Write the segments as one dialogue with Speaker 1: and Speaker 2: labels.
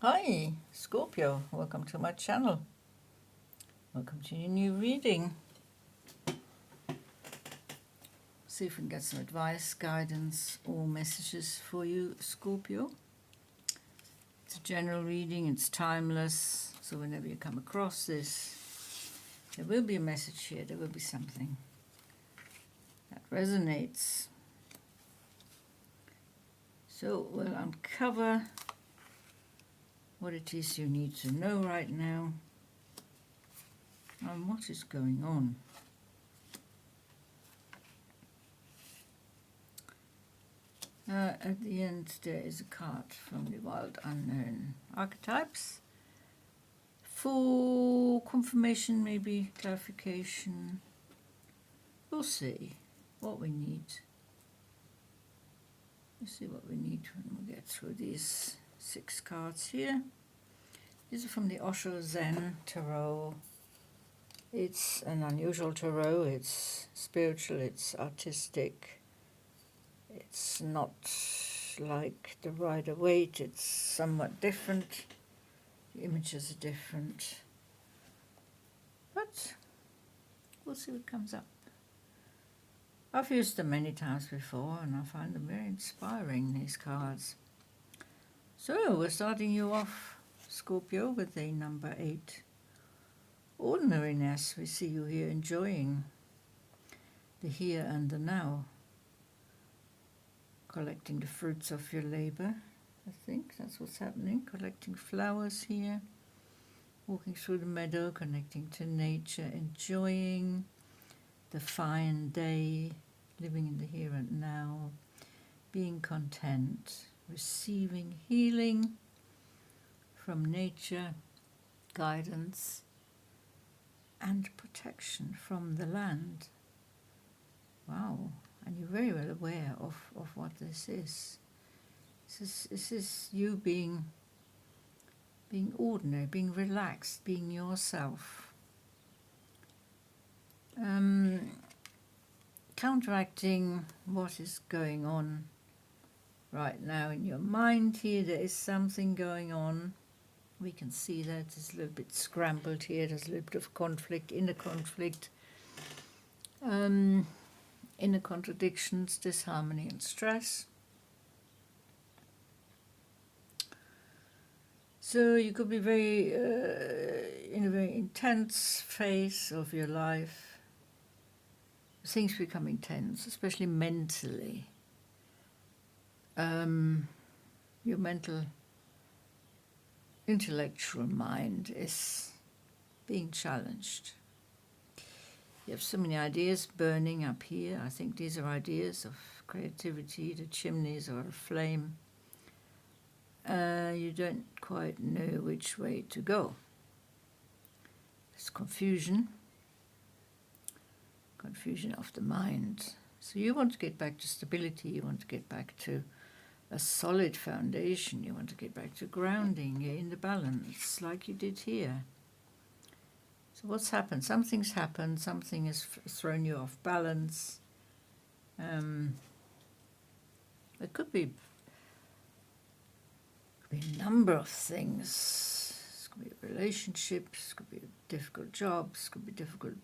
Speaker 1: Hi, Scorpio. Welcome to my channel. Welcome to your new reading. See if we can get some advice, guidance, or messages for you, Scorpio. It's a general reading. It's timeless. So whenever you come across this, there will be a message here. There will be something that resonates. So we'll uncover what it is you need to know right now and what is going on. At the end there is a card from the Wild Unknown. Archetypes for confirmation, maybe clarification. We'll see what we need. We'll see what we need when we get through these 6 cards here. These are from the Osho Zen Tarot. It's an unusual tarot. It's spiritual, it's artistic. It's not like the Rider-Waite. It's somewhat different. The images are different. But we'll see what comes up. I've used them many times before and I find them very inspiring, these cards. So we're starting you off, Scorpio, with the number 8. Ordinariness. We see you here enjoying the here and the now. Collecting the fruits of your labor. I think that's what's happening. Collecting flowers here. Walking through the meadow, connecting to nature, enjoying the fine day, living in the here and now, being content, receiving healing from nature, guidance, and protection from the land. Wow. And you're very well aware of what this is. This is you being ordinary, being relaxed, being yourself. Counteracting what is going on right now in your mind here. There is something going on. We can see that it's a little bit scrambled here. There's a little bit of conflict, inner conflict. Inner contradictions, disharmony and stress. So you could be in a very intense phase of your life. Things become intense, especially mentally. Your mental, intellectual mind is being challenged. You have so many ideas burning up here. I think these are ideas of creativity. The chimneys are aflame. You don't quite know which way to go. There's confusion of the mind. So you want to get back to stability. You want to get back to a solid foundation. You want to get back to grounding in the balance like you did here. So what's happened? Something's happened. Something has thrown you off balance. It could be a number of things. It could be relationships. It could be difficult jobs. It could be difficult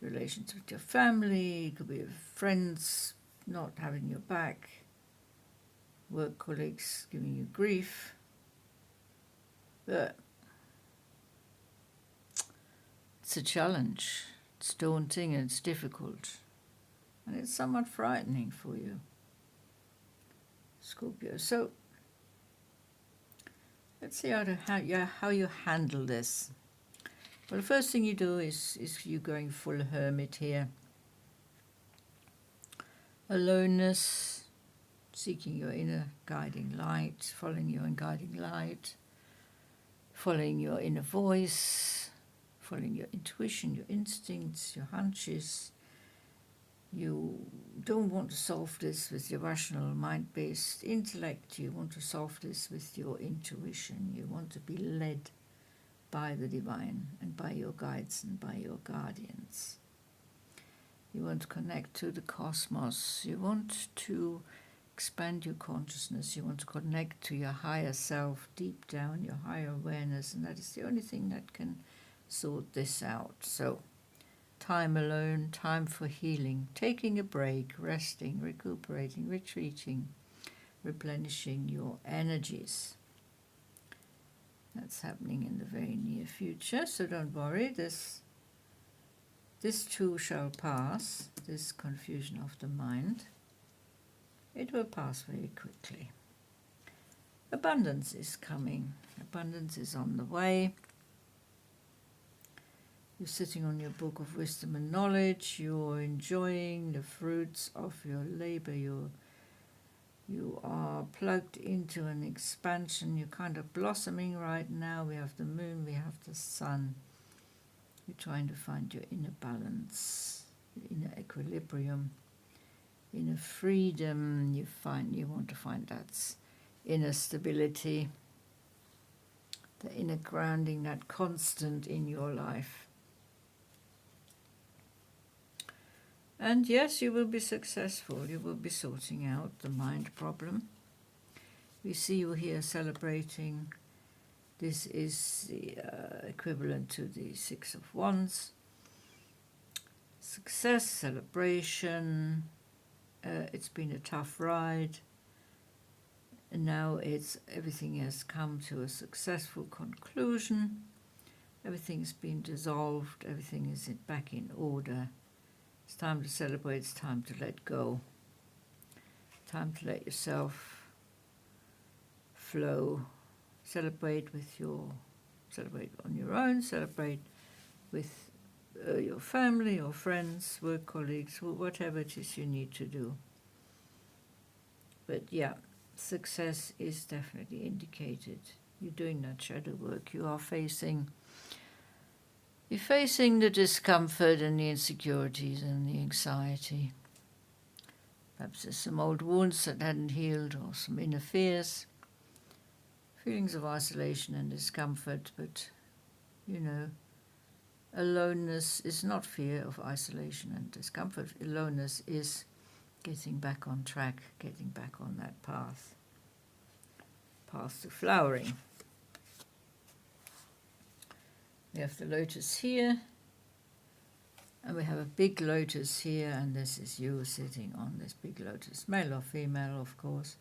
Speaker 1: relations with your family. It could be friends not having your back. Work colleagues giving you grief. But it's a challenge. It's daunting and it's difficult. And it's somewhat frightening for you, Scorpio. So let's see how you handle this. Well, the first thing you do is you going full hermit here. Aloneness, seeking your inner guiding light, following your own guiding light, following your inner voice, following your intuition, your instincts, your hunches. You don't want to solve this with your rational mind-based intellect. You want to solve this with your intuition. You want to be led by the divine and by your guides and by your guardians. You want to connect to the cosmos. You want to expand your consciousness. You want to connect to your higher self, deep down, your higher awareness, and that is the only thing that can sort this out. So, time alone, time for healing, taking a break, resting, recuperating, retreating, replenishing your energies. That's happening in the very near future, so don't worry, this too shall pass, this confusion of the mind. It will pass very quickly. Abundance is coming. Abundance is on the way. You're sitting on your book of wisdom and knowledge. You're enjoying the fruits of your labor. You are plugged into an expansion. You're kind of blossoming right now. We have the moon, we have the sun. You're trying to find your inner balance, your inner equilibrium, inner freedom. You want to find that inner stability, the inner grounding, that constant in your life. And yes, you will be successful. You will be sorting out the mind problem. We see you here celebrating. This is the equivalent to the Six of Wands. Success, celebration. It's been a tough ride. And now everything has come to a successful conclusion. Everything's been dissolved. Everything is back in order. It's time to celebrate. It's time to let go. Time to let yourself flow. Celebrate on your own. Celebrate with your family, your friends, work colleagues, whatever it is you need to do. But yeah, success is definitely indicated. You're doing that shadow work. You're facing the discomfort and the insecurities and the anxiety. Perhaps there's some old wounds that hadn't healed, or some inner fears, feelings of isolation and discomfort. But, aloneness is not fear of isolation and discomfort. Aloneness is getting back on track, getting back on that path to flowering. We have the lotus here, and we have a big lotus here, and this is you sitting on this big lotus, male or female, of course.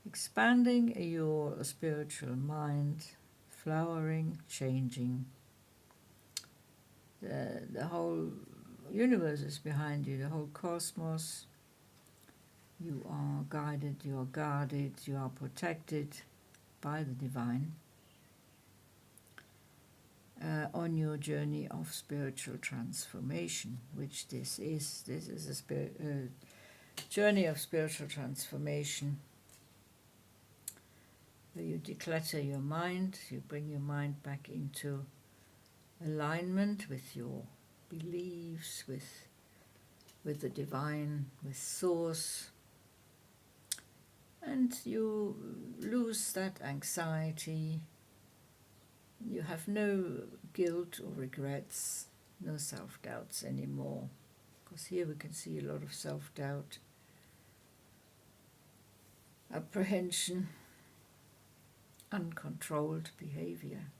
Speaker 1: Expanding your spiritual mind, flowering, changing. The whole universe is behind you, the whole cosmos. You are guided, you are guarded, you are protected by the divine. On your journey of spiritual transformation, which this is a journey of spiritual transformation, where you declutter your mind, you bring your mind back into alignment with your beliefs, with the divine, with source, and you lose that anxiety. You have no guilt or regrets, no self-doubts anymore, because here we can see a lot of self-doubt, apprehension, uncontrolled behavior.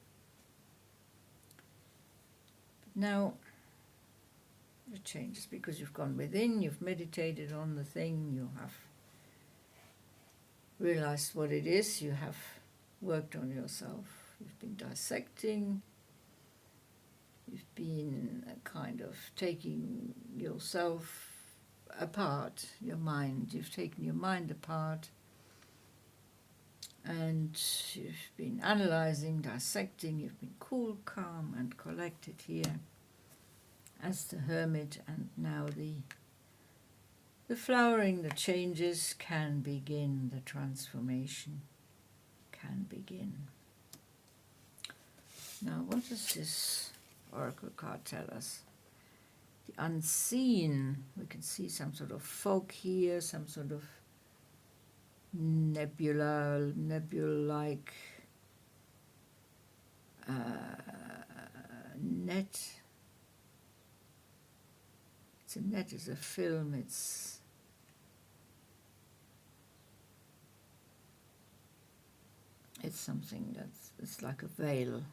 Speaker 1: But now it changes because you've gone within, you've meditated on the thing, you have realized what it is, you have worked on yourself. You've been dissecting, you've been kind of taking yourself apart, your mind. You've taken your mind apart, and you've been analyzing, dissecting. You've been cool, calm, and collected here as the hermit, and now the flowering, the changes can begin, the transformation can begin. Now, what does this oracle card tell us? The unseen. We can see some sort of fog here, some sort of nebula-like net. It's a net, it's a film, it's It's something it's like a veil.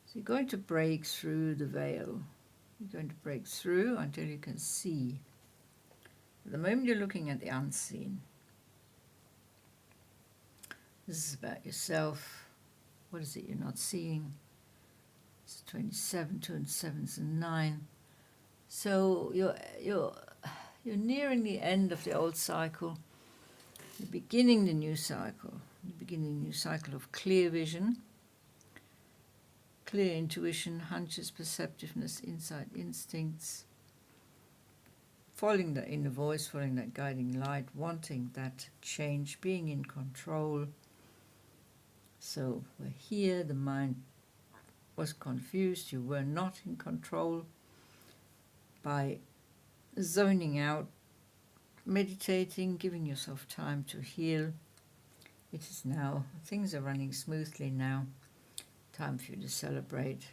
Speaker 1: So you're going to break through the veil. You're going to break through until you can see. At the moment you're looking at the unseen. This is about yourself. What is it you're not seeing? It's 27, 2 and 7s and 9. So you're nearing the end of the old cycle. You're beginning the new cycle. You're beginning a new cycle of clear vision, clear intuition, hunches, perceptiveness, insight, instincts, following that inner voice, following that guiding light, wanting that change, being in control. So we're here, the mind was confused, you were not in control. By zoning out, meditating, giving yourself time to heal, it is now, things are running smoothly now, time for you to celebrate,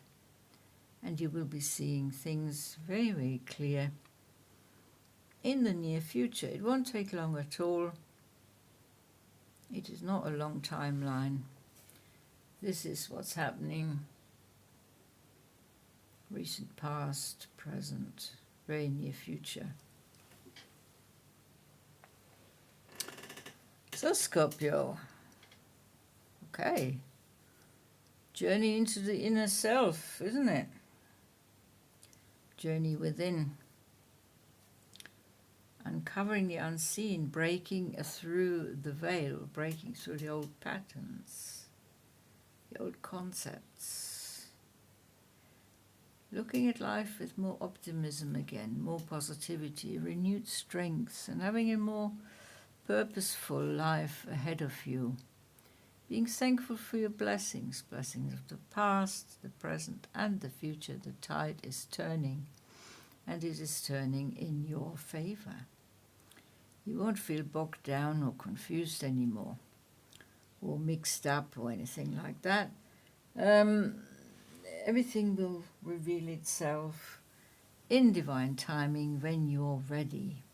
Speaker 1: and you will be seeing things very, very clear in the near future. It won't take long at all. It is not a long timeline. This is what's happening. Recent past, present, very near future. So Scorpio, okay, journey into the inner self, isn't it? Journey within. Uncovering the unseen, breaking through the veil, breaking through the old patterns, the old concepts. Looking at life with more optimism again, more positivity, renewed strength, and having a more purposeful life ahead of you. Being thankful for your blessings, blessings of the past, the present, and the future. The tide is turning, and it is turning in your favor. You won't feel bogged down or confused anymore, or mixed up or anything like that. Everything will reveal itself in divine timing when you're ready.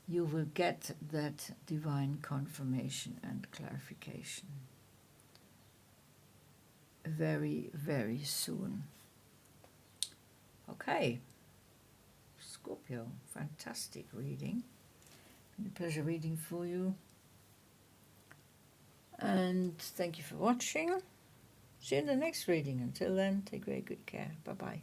Speaker 1: You will get that divine confirmation and clarification very, very soon. Okay, Scorpio, fantastic reading. Been a pleasure reading for you. And thank you for watching. See you in the next reading. Until then, take very good care. Bye-bye.